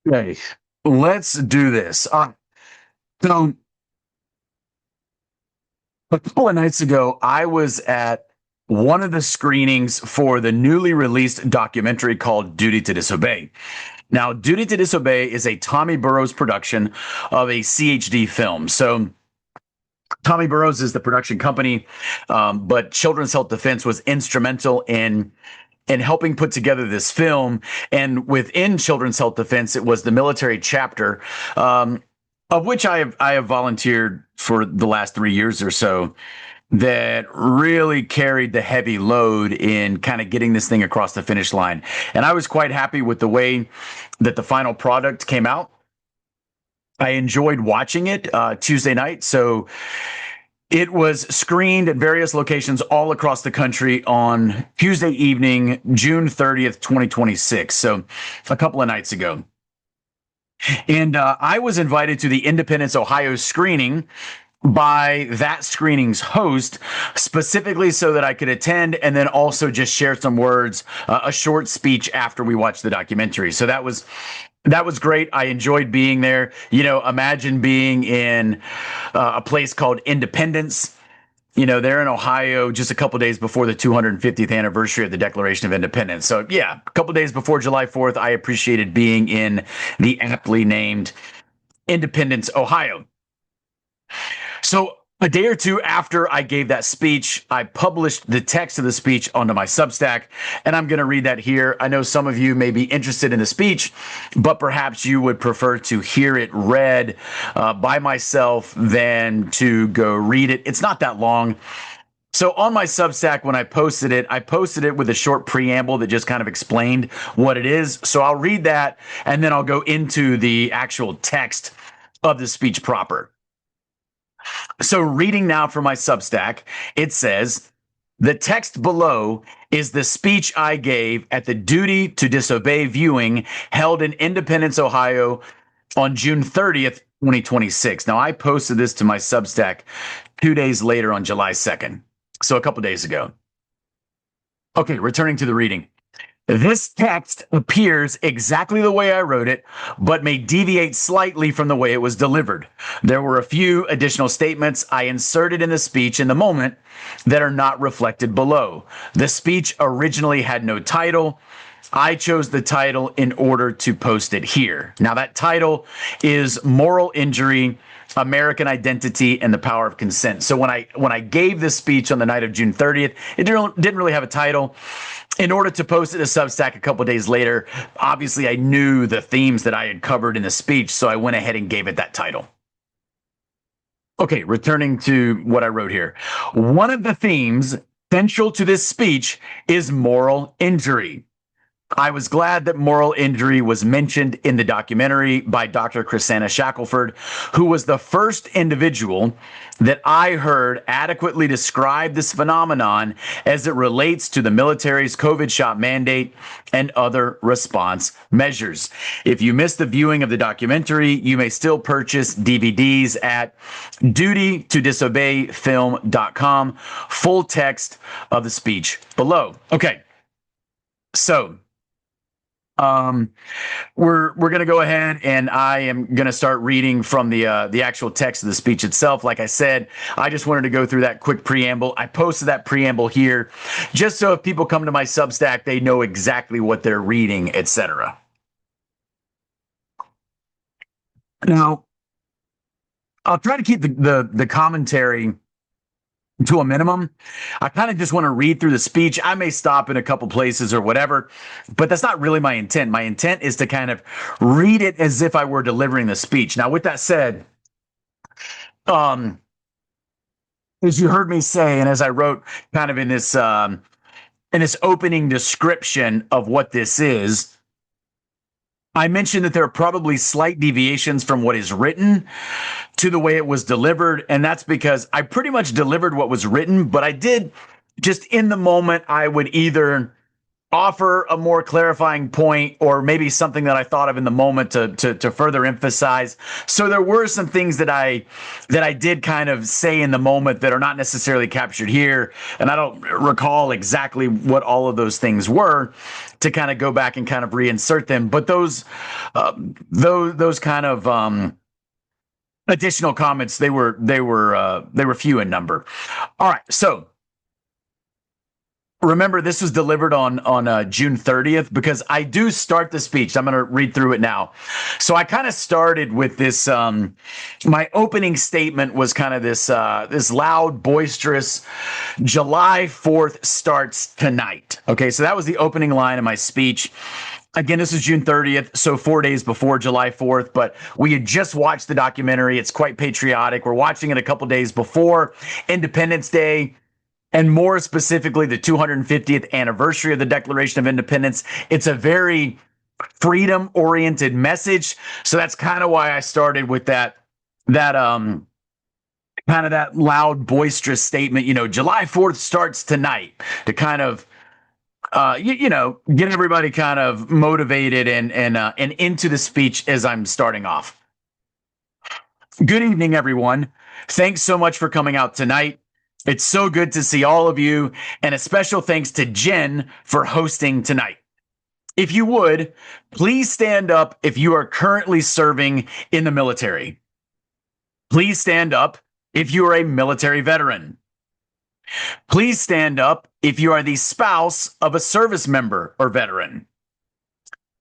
Okay, let's do this. So a couple of nights ago, I was at one of the screenings for the newly released documentary called Duty to Disobey. Now, Duty to Disobey is a Tommy Burrows production of a CHD film. So Tommy Burrows is the production company, but Children's Health Defense was instrumental in helping put together this film. And within Children's Health Defense, it was the military chapter, of which I have volunteered for the last 3 years or so, that really carried the heavy load in kind of getting this thing across the finish line. And I was quite happy with the way that the final product came out. I enjoyed watching it Tuesday night. So it was screened at various locations all across the country on Tuesday evening, June 30th, 2026. So a couple of nights ago. And I was invited to the Independence, Ohio screening by that screening's host, specifically so that I could attend and then also just share some words, a short speech after we watched the documentary. So that was great. I enjoyed being there. Imagine being in a place called Independence. They're in Ohio just a couple days before the 250th anniversary of the Declaration of Independence. So, yeah, a couple days before July 4th, I appreciated being in the aptly named Independence, Ohio. So a day or two after I gave that speech, I published the text of the speech onto my Substack, and I'm going to read that here. I know some of you may be interested in the speech, but perhaps you would prefer to hear it read by myself than to go read it. It's not that long. So on my Substack, when I posted it with a short preamble that just kind of explained what it is. So I'll read that, and then I'll go into the actual text of the speech proper. So reading now from my Substack, it says, the text below is the speech I gave at the Duty to Disobey viewing held in Independence, Ohio on June 30th, 2026. Now, I posted this to my Substack 2 days later on July 2nd, so a couple days ago. Okay, returning to the reading. This text appears exactly the way I wrote it, but may deviate slightly from the way it was delivered. There were a few additional statements I inserted in the speech in the moment that are not reflected below. The speech originally had no title. I chose the title in order to post it here. Now, that title is Moral Injury, American Identity, and the Power of Consent. So when I gave this speech on the night of June 30th, it didn't really have a title. In order to post it to Substack a couple of days later, obviously I knew the themes that I had covered in the speech, so I went ahead and gave it that title. Okay, returning to what I wrote here. One of the themes central to this speech is moral injury. I was glad that moral injury was mentioned in the documentary by Dr. Chrisanna Shackelford, who was the first individual that I heard adequately describe this phenomenon as it relates to the military's COVID shot mandate and other response measures. If you missed the viewing of the documentary, you may still purchase DVDs at dutytodisobeyfilm.com. Full text of the speech below. Okay, so we're going to go ahead and I am going to start reading from the actual text of the speech itself. Like I said, I just wanted to go through that quick preamble. I posted that preamble here just so if people come to my Substack, they know exactly what they're reading, etc. Now, I'll try to keep the commentary to a minimum. I kind of just want to read through the speech. I may stop in a couple places or whatever, but that's not really my intent. My intent is to kind of read it as if I were delivering the speech. Now, with that said, as you heard me say, and as I wrote kind of in this opening description of what this is, I mentioned that there are probably slight deviations from what is written to the way it was delivered. And that's because I pretty much delivered what was written, but I did just in the moment, I would either offer a more clarifying point or maybe something that I thought of in the moment to further emphasize. So there were some things that I did kind of say in the moment that are not necessarily captured here, and I don't recall exactly what all of those things were to kind of go back and kind of reinsert them. But those kind of additional comments, they were few in number. All right, so remember, this was delivered on June 30th because I do start the speech. I'm going to read through it now. So I kind of started with this. My opening statement was kind of this loud, boisterous. July 4th starts tonight. Okay, so that was the opening line of my speech. Again, this is June 30th, so 4 days before July 4th, but we had just watched the documentary. It's quite patriotic. We're watching it a couple days before Independence Day, and more specifically, the 250th anniversary of the Declaration of Independence. It's a very freedom-oriented message, so that's kind of why I started with that kind of that loud, boisterous statement. July 4th starts tonight to kind of get everybody kind of motivated and into the speech as I'm starting off. Good evening, everyone. Thanks so much for coming out tonight. It's so good to see all of you, and a special thanks to Jen for hosting tonight. If you would, please stand up if you are currently serving in the military. Please stand up if you are a military veteran. Please stand up if you are the spouse of a service member or veteran.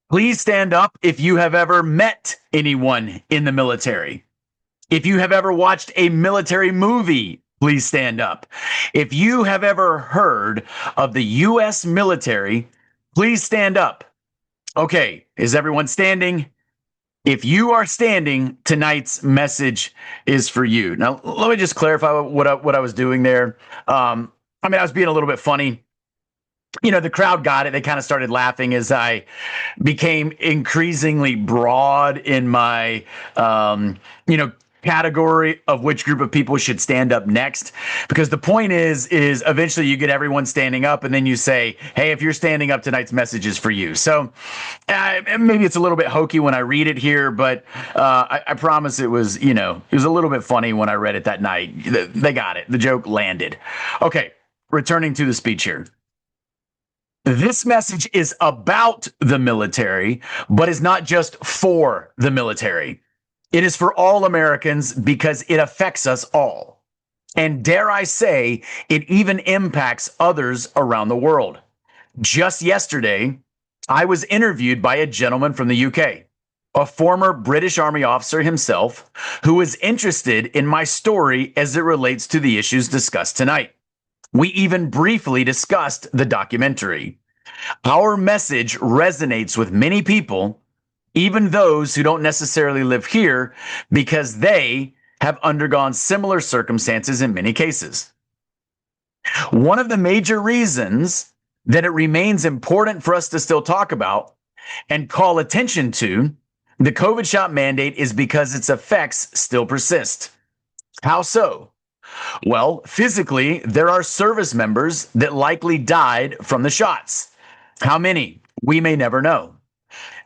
Please stand up if you have ever met anyone in the military. If you have ever watched a military movie, please stand up. If you have ever heard of the U.S. military, please stand up. Okay, is everyone standing? If you are standing, tonight's message is for you. Now, let me just clarify what I was doing there. I was being a little bit funny. The crowd got it. They kind of started laughing as I became increasingly broad in my, category of which group of people should stand up next. Because the point is eventually you get everyone standing up and then you say, hey, if you're standing up, tonight's message is for you. So maybe it's a little bit hokey when I read it here, but I promise it was a little bit funny when I read it that night. They got it. The joke landed. Okay, returning to the speech here. This message is about the military, but is not just for the military. It is for all Americans because it affects us all. And dare I say, it even impacts others around the world. Just yesterday, I was interviewed by a gentleman from the UK, a former British Army officer himself, who was interested in my story as it relates to the issues discussed tonight. We even briefly discussed the documentary. Our message resonates with many people, even those who don't necessarily live here, because they have undergone similar circumstances in many cases. One of the major reasons that it remains important for us to still talk about and call attention to the COVID shot mandate is because its effects still persist. How so? Well, physically, there are service members that likely died from the shots. How many? We may never know.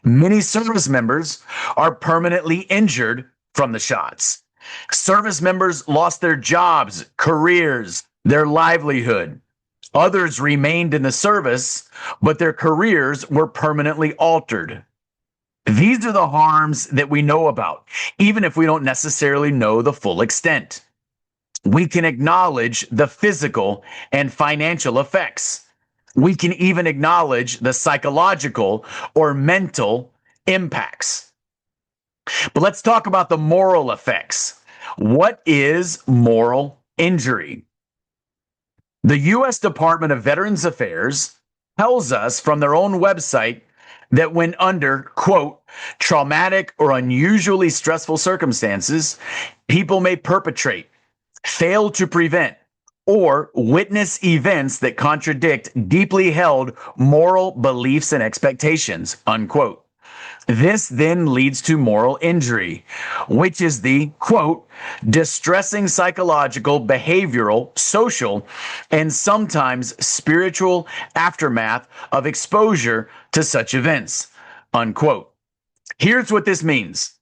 Many service members are permanently injured from the shots. Service members lost their jobs, careers, their livelihood. Others remained in the service, but their careers were permanently altered. These are the harms that we know about, even if we don't necessarily know the full extent. We can acknowledge the physical and financial effects. We can even acknowledge the psychological or mental impacts. But let's talk about the moral effects. What is moral injury? The U.S. Department of Veterans Affairs tells us from their own website that when under, quote, traumatic or unusually stressful circumstances, people may perpetrate, fail to prevent, or witness events that contradict deeply held moral beliefs and expectations, unquote. This then leads to moral injury, which is the, quote, distressing psychological, behavioral, social, and sometimes spiritual aftermath of exposure to such events, unquote. Here's what this means.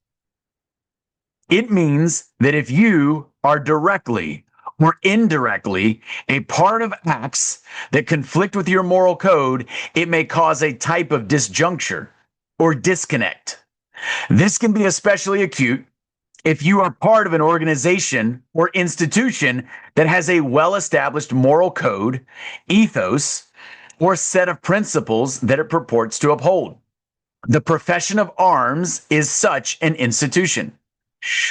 It means that if you are directly or indirectly a part of acts that conflict with your moral code, it may cause a type of disjuncture or disconnect. This can be especially acute if you are part of an organization or institution that has a well-established moral code, ethos, or set of principles that it purports to uphold. The profession of arms is such an institution.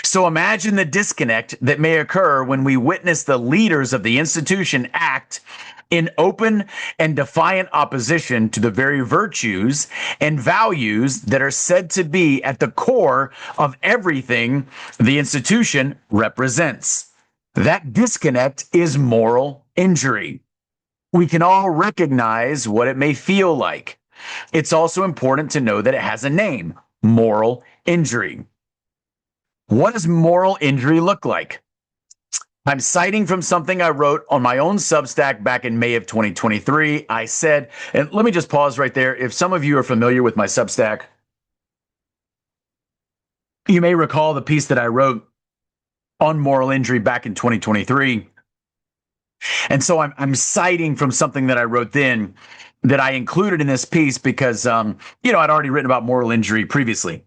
So imagine the disconnect that may occur when we witness the leaders of the institution act in open and defiant opposition to the very virtues and values that are said to be at the core of everything the institution represents. That disconnect is moral injury. We can all recognize what it may feel like. It's also important to know that it has a name: moral injury. What does moral injury look like? I'm citing from something I wrote on my own Substack back in May of 2023. I said, and let me just pause right there. If some of you are familiar with my Substack, you may recall the piece that I wrote on moral injury back in 2023. And so I'm citing from something that I wrote then that I included in this piece because, I'd already written about moral injury previously.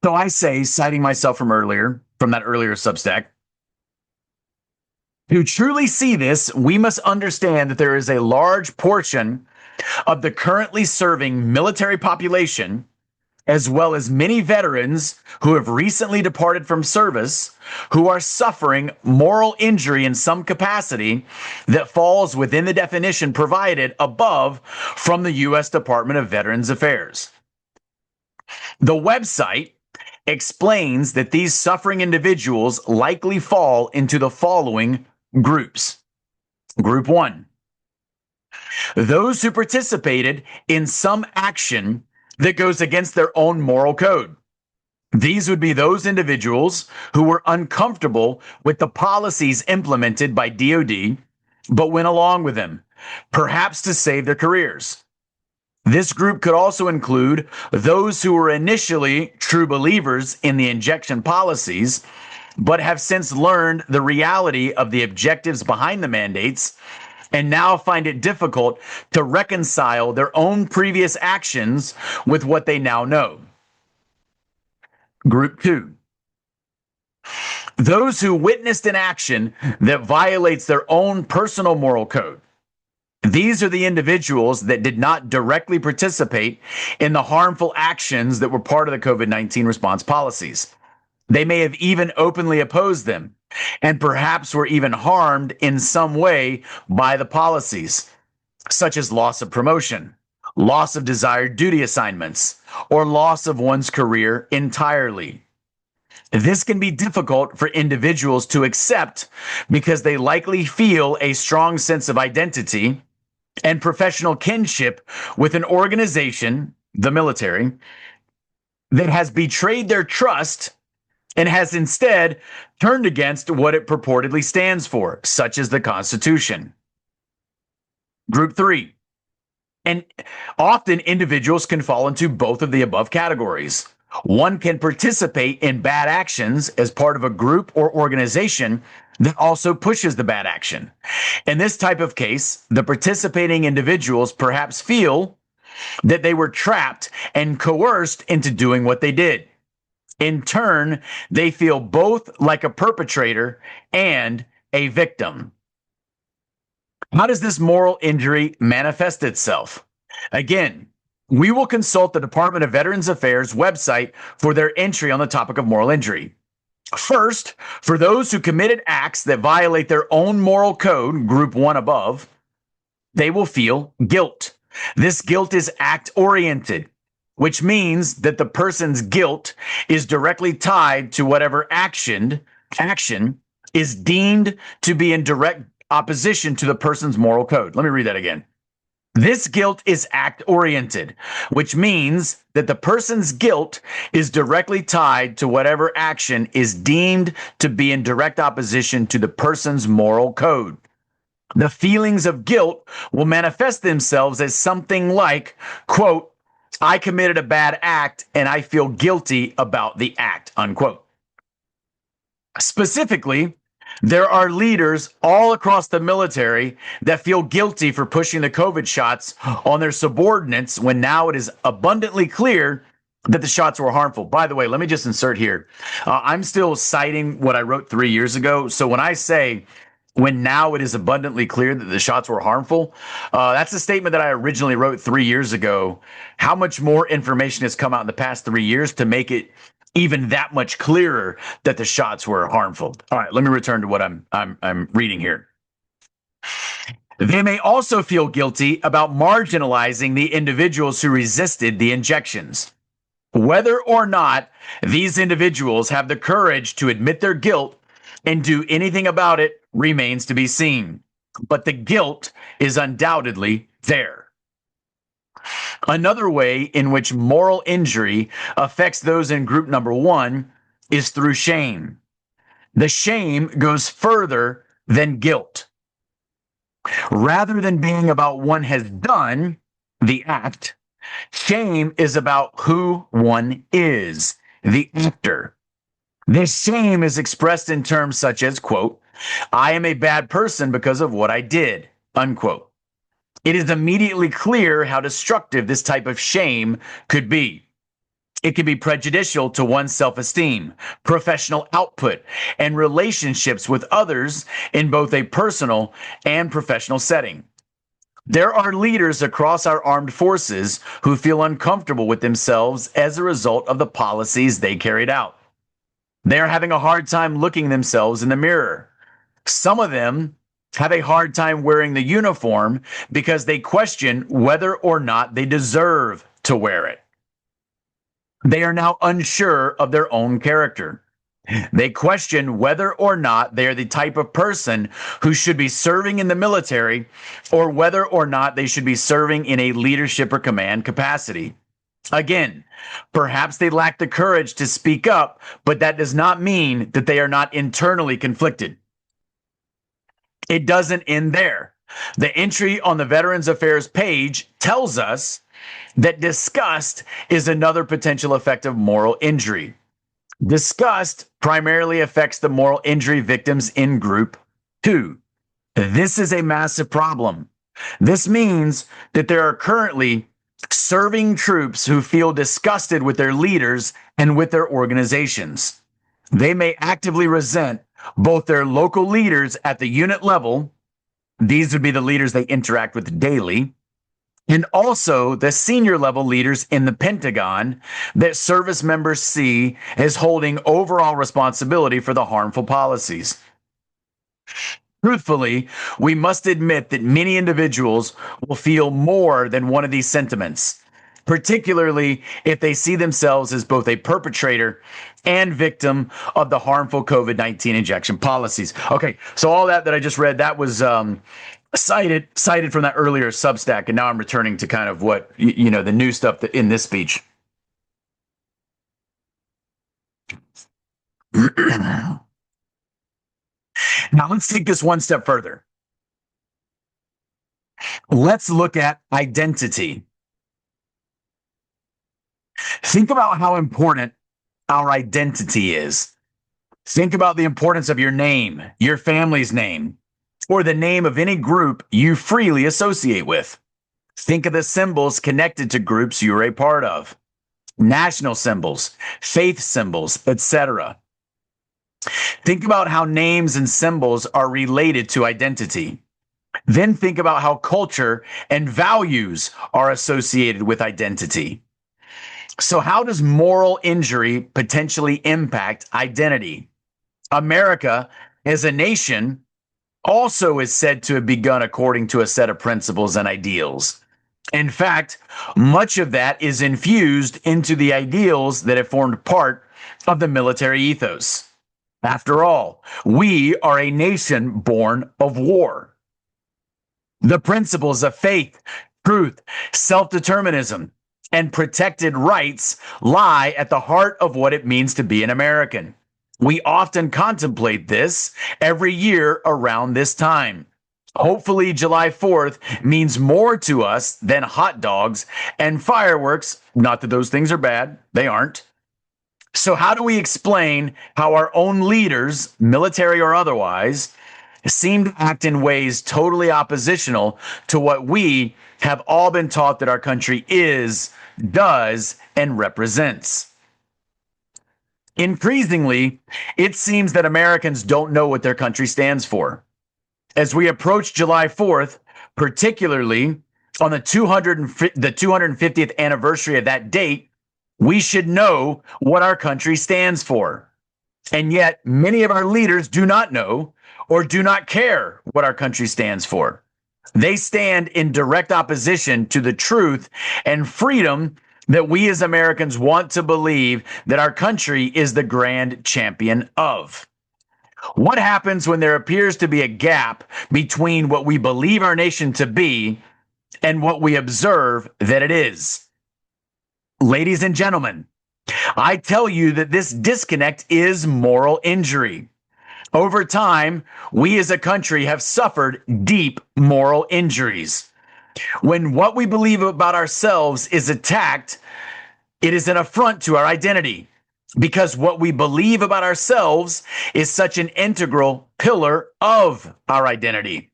So I say, citing myself from that earlier Substack, to truly see this, we must understand that there is a large portion of the currently serving military population, as well as many veterans who have recently departed from service, who are suffering moral injury in some capacity that falls within the definition provided above from the U.S. Department of Veterans Affairs. The website explains that these suffering individuals likely fall into the following groups. Group 1, those who participated in some action that goes against their own moral code. These would be those individuals who were uncomfortable with the policies implemented by DoD, but went along with them, perhaps to save their careers. This group could also include those who were initially true believers in the injection policies, but have since learned the reality of the objectives behind the mandates and now find it difficult to reconcile their own previous actions with what they now know. Group 2, those who witnessed an action that violates their own personal moral code. These are the individuals that did not directly participate in the harmful actions that were part of the COVID-19 response policies. They may have even openly opposed them, and perhaps were even harmed in some way by the policies, such as loss of promotion, loss of desired duty assignments, or loss of one's career entirely. This can be difficult for individuals to accept because they likely feel a strong sense of identity and professional kinship with an organization, the military, that has betrayed their trust and has instead turned against what it purportedly stands for, such as the Constitution. Group 3, and often individuals can fall into both of the above categories. One can participate in bad actions as part of a group or organization that also pushes the bad action. In this type of case, the participating individuals perhaps feel that they were trapped and coerced into doing what they did. In turn, they feel both like a perpetrator and a victim. How does this moral injury manifest itself? Again, we will consult the Department of Veterans Affairs website for their entry on the topic of moral injury. First, for those who committed acts that violate their own moral code, group 1 above, they will feel guilt. This guilt is act-oriented, which means that the person's guilt is directly tied to whatever action is deemed to be in direct opposition to the person's moral code. Let me read that again. This guilt is act oriented, which means that the person's guilt is directly tied to whatever action is deemed to be in direct opposition to the person's moral code. The feelings of guilt will manifest themselves as something like, quote, I committed a bad act and I feel guilty about the act, unquote. Specifically, there are leaders all across the military that feel guilty for pushing the COVID shots on their subordinates when now it is abundantly clear that the shots were harmful. By the way, let me just insert here. I'm still citing what I wrote 3 years ago. So when I say when now it is abundantly clear that the shots were harmful, that's a statement that I originally wrote 3 years ago. How much more information has come out in the past 3 years to make it even that much clearer that the shots were harmful? All right, let me return to what I'm reading here. They may also feel guilty about marginalizing the individuals who resisted the injections. Whether or not these individuals have the courage to admit their guilt and do anything about it remains to be seen. But the guilt is undoubtedly there. Another way in which moral injury affects those in group number one is through shame. The shame goes further than guilt. Rather than being about what one has done, the act, shame is about who one is, the actor. This shame is expressed in terms such as, quote, I am a bad person because of what I did, unquote. It is immediately clear how destructive this type of shame could be. It can be prejudicial to one's self-esteem, professional output, and relationships with others in both a personal and professional setting. There are leaders across our armed forces who feel uncomfortable with themselves as a result of the policies they carried out. They are having a hard time looking themselves in the mirror. Some of them have a hard time wearing the uniform because they question whether or not they deserve to wear it. They are now unsure of their own character. They question whether or not they are the type of person who should be serving in the military or whether or not they should be serving in a leadership or command capacity. Again, perhaps they lack the courage to speak up, but that does not mean that they are not internally conflicted. It doesn't end there. The entry on the Veterans Affairs page tells us that disgust is another potential effect of moral injury. Disgust primarily affects the moral injury victims in group 2. This is a massive problem. This means that there are currently serving troops who feel disgusted with their leaders and with their organizations. They may actively resent both their local leaders at the unit level, these would be the leaders they interact with daily, and also the senior level leaders in the Pentagon that service members see as holding overall responsibility for the harmful policies. Truthfully, we must admit that many individuals will feel more than one of these sentiments, particularly if they see themselves as both a perpetrator and victim of the harmful COVID-19 injection policies. Okay, so all that I just read, that was cited from that earlier Substack, and now I'm returning to kind of what, the new stuff that in this speech. Now let's take this one step further. Let's look at identity. Think about how important our identity is. Think about the importance of your name, your family's name, or the name of any group you freely associate with. Think of the symbols connected to groups you're a part of. National symbols, faith symbols, etc. Think about how names and symbols are related to identity. Then think about how culture and values are associated with identity. So how does moral injury potentially impact identity? America, as a nation, also is said to have begun according to a set of principles and ideals. In fact, much of that is infused into the ideals that have formed part of the military ethos. After all, we are a nation born of war. The principles of faith, Truth, self-determinism, and protected rights lie at the heart of what it means to be an American. We often contemplate this every year around this time. Hopefully, July 4th means more to us than hot dogs and fireworks. Not that those things are bad, they aren't. So, how do we explain how our own leaders, military or otherwise, seem to act in ways totally oppositional to what we have all been taught that our country is, does, and represents? Increasingly, it seems that Americans don't know what their country stands for. As we approach July 4th, particularly on the 250th anniversary of that date, we should know what our country stands for. And yet, many of our leaders do not know or do not care what our country stands for. They stand in direct opposition to the truth and freedom that we as Americans want to believe that our country is the grand champion of. What happens when there appears to be a gap between what we believe our nation to be and what we observe that it is? Ladies and gentlemen, I tell you that this disconnect is moral injury. Over time, we as a country have suffered deep moral injuries. When what we believe about ourselves is attacked, it is an affront to our identity, because what we believe about ourselves is such an integral pillar of our identity.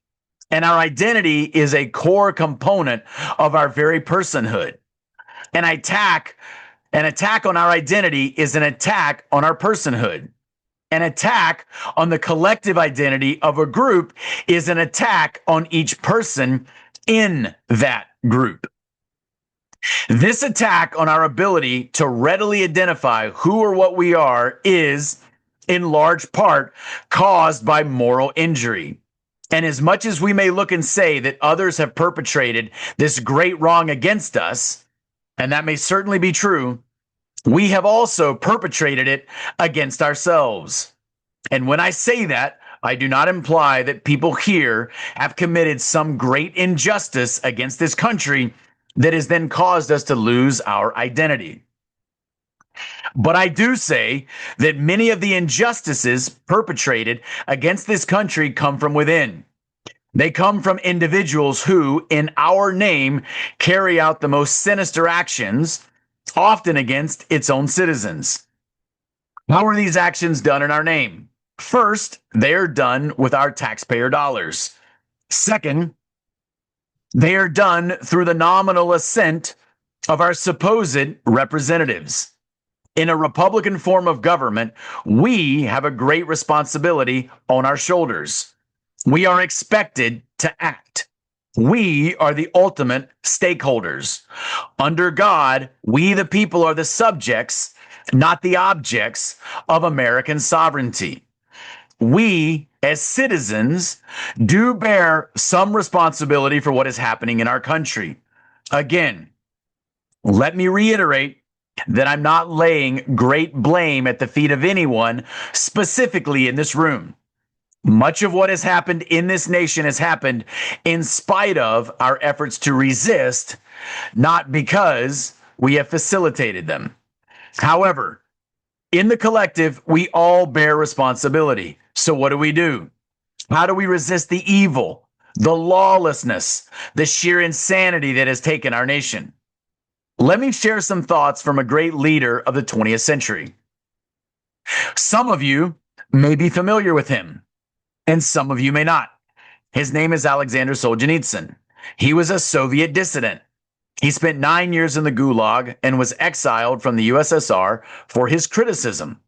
And our identity is a core component of our very personhood. An attack on our identity is an attack on our personhood. An attack on the collective identity of a group is an attack on each person in that group. This attack on our ability to readily identify who or what we are is, in large part, caused by moral injury. And as much as we may look and say that others have perpetrated this great wrong against us, and that may certainly be true, we have also perpetrated it against ourselves. And when I say that, I do not imply that people here have committed some great injustice against this country that has then caused us to lose our identity. But I do say that many of the injustices perpetrated against this country come from within. They come from individuals who, in our name, carry out the most sinister actions, often against its own citizens. How are these actions done in our name? First, they are done with our taxpayer dollars. Second, they are done through the nominal assent of our supposed representatives. In a Republican form of government, we have a great responsibility on our shoulders. We are expected to act. We are the ultimate stakeholders. Under God, we the people are the subjects, not the objects of American sovereignty. We, as citizens, do bear some responsibility for what is happening in our country. Again, let me reiterate that I'm not laying great blame at the feet of anyone, specifically in this room. Much of what has happened in this nation has happened in spite of our efforts to resist, not because we have facilitated them. However, in the collective, we all bear responsibility. So what do? How do we resist the evil, the lawlessness, the sheer insanity that has taken our nation? Let me share some thoughts from a great leader of the 20th century. Some of you may be familiar with him, and some of you may not. His name is Alexander Solzhenitsyn. He was a Soviet dissident. He spent 9 years in the Gulag and was exiled from the USSR for his criticism.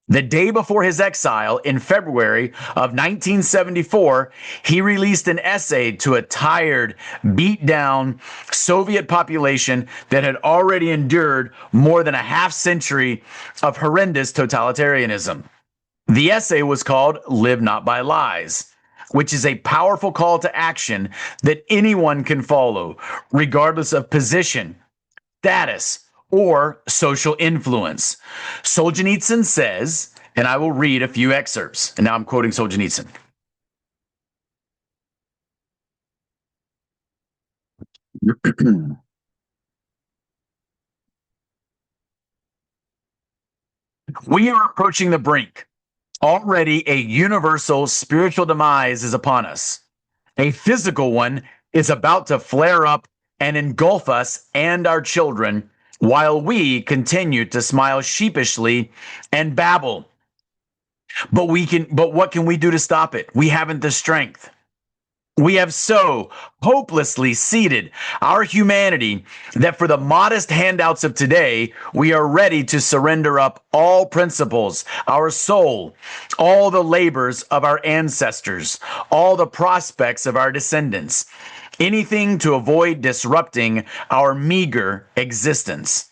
The day before his exile, in February of 1974, he released an essay to a tired, beat-down Soviet population that had already endured more than a half century of horrendous totalitarianism. The essay was called "Live Not by Lies," which is a powerful call to action that anyone can follow, regardless of position, status, or social influence. Solzhenitsyn says, and I will read a few excerpts, and now I'm quoting Solzhenitsyn. We are approaching the brink. Already a universal spiritual demise is upon us. A physical one is about to flare up and engulf us and our children while we continue to smile sheepishly and babble. But what can we do to stop it? We haven't the strength. We have so hopelessly seeded our humanity that for the modest handouts of today, we are ready to surrender up all principles, our soul, all the labors of our ancestors, all the prospects of our descendants, anything to avoid disrupting our meager existence.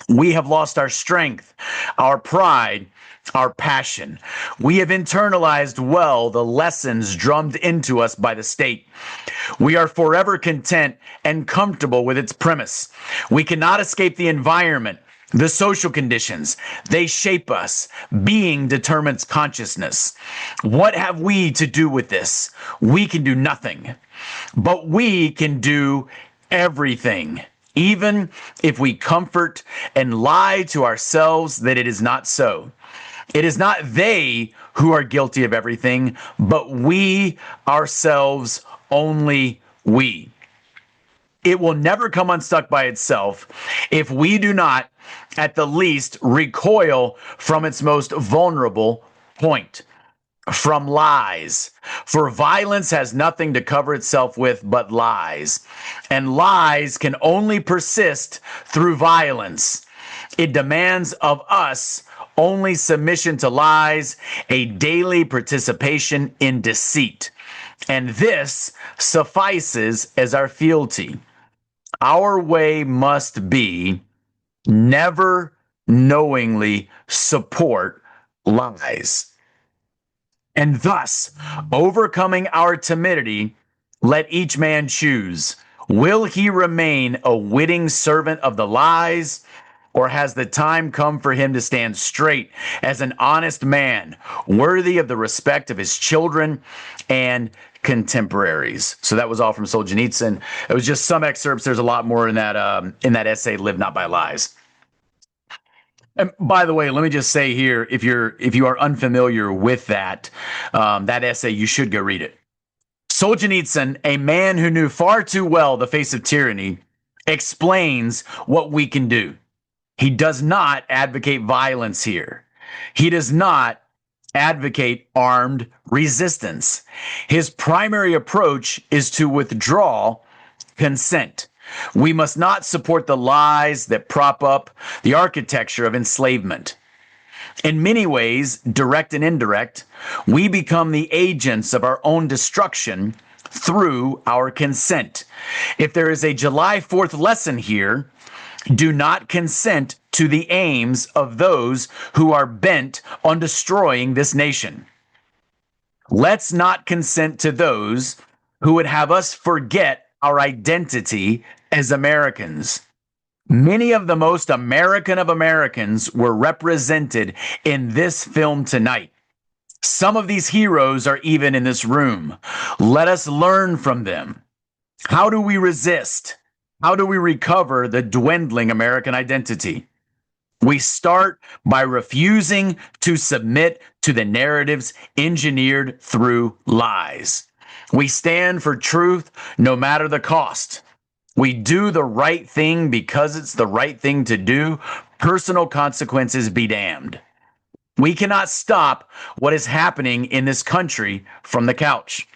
We have lost our strength, our pride, our passion. We have internalized well the lessons drummed into us by the state. We are forever content and comfortable with its premise. We cannot escape the environment, the social conditions. They shape us. Being determines consciousness. What have we to do with this? We can do nothing, but we can do everything. Even if we comfort and lie to ourselves that it is not so. It is not they who are guilty of everything, but we ourselves, only we. It will never come unstuck by itself if we do not, at the least, recoil from its most vulnerable point. From lies. For violence has nothing to cover itself with but lies. And lies can only persist through violence. It demands of us only submission to lies, a daily participation in deceit. And this suffices as our fealty. Our way must be never knowingly support lies. And thus, overcoming our timidity, let each man choose. Will he remain a witting servant of the lies, or has the time come for him to stand straight as an honest man, worthy of the respect of his children and contemporaries? So that was all from Solzhenitsyn. It was just some excerpts. There's a lot more in that essay, "Live Not by Lies." And by the way, let me just say here, if you are unfamiliar with that essay, you should go read it. Solzhenitsyn, a man who knew far too well the face of tyranny, explains what we can do. He does not advocate violence here. He does not advocate armed resistance. His primary approach is to withdraw consent. We must not support the lies that prop up the architecture of enslavement. In many ways, direct and indirect, we become the agents of our own destruction through our consent. If there is a July 4th lesson here, do not consent to the aims of those who are bent on destroying this nation. Let's not consent to those who would have us forget our identity as Americans. Many of the most American of Americans were represented in this film tonight. Some of these heroes are even in this room. Let us learn from them. How do we resist? How do we recover the dwindling American identity? We start by refusing to submit to the narratives engineered through lies. We stand for truth no matter the cost. We do the right thing because it's the right thing to do. Personal consequences be damned. We cannot stop what is happening in this country from the couch.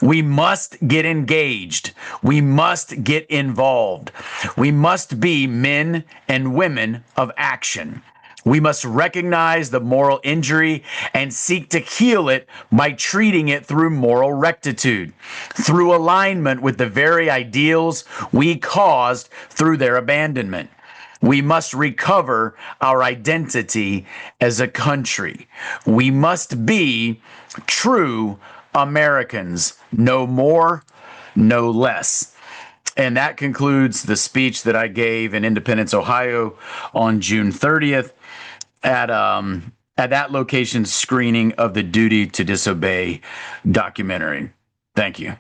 We must get engaged. We must get involved. We must be men and women of action. We must recognize the moral injury and seek to heal it by treating it through moral rectitude, through alignment with the very ideals we caused through their abandonment. We must recover our identity as a country. We must be true Americans, no more, no less. And that concludes the speech that I gave in Independence, Ohio on June 30th at that location screening of the Duty to Disobey documentary. Thank you.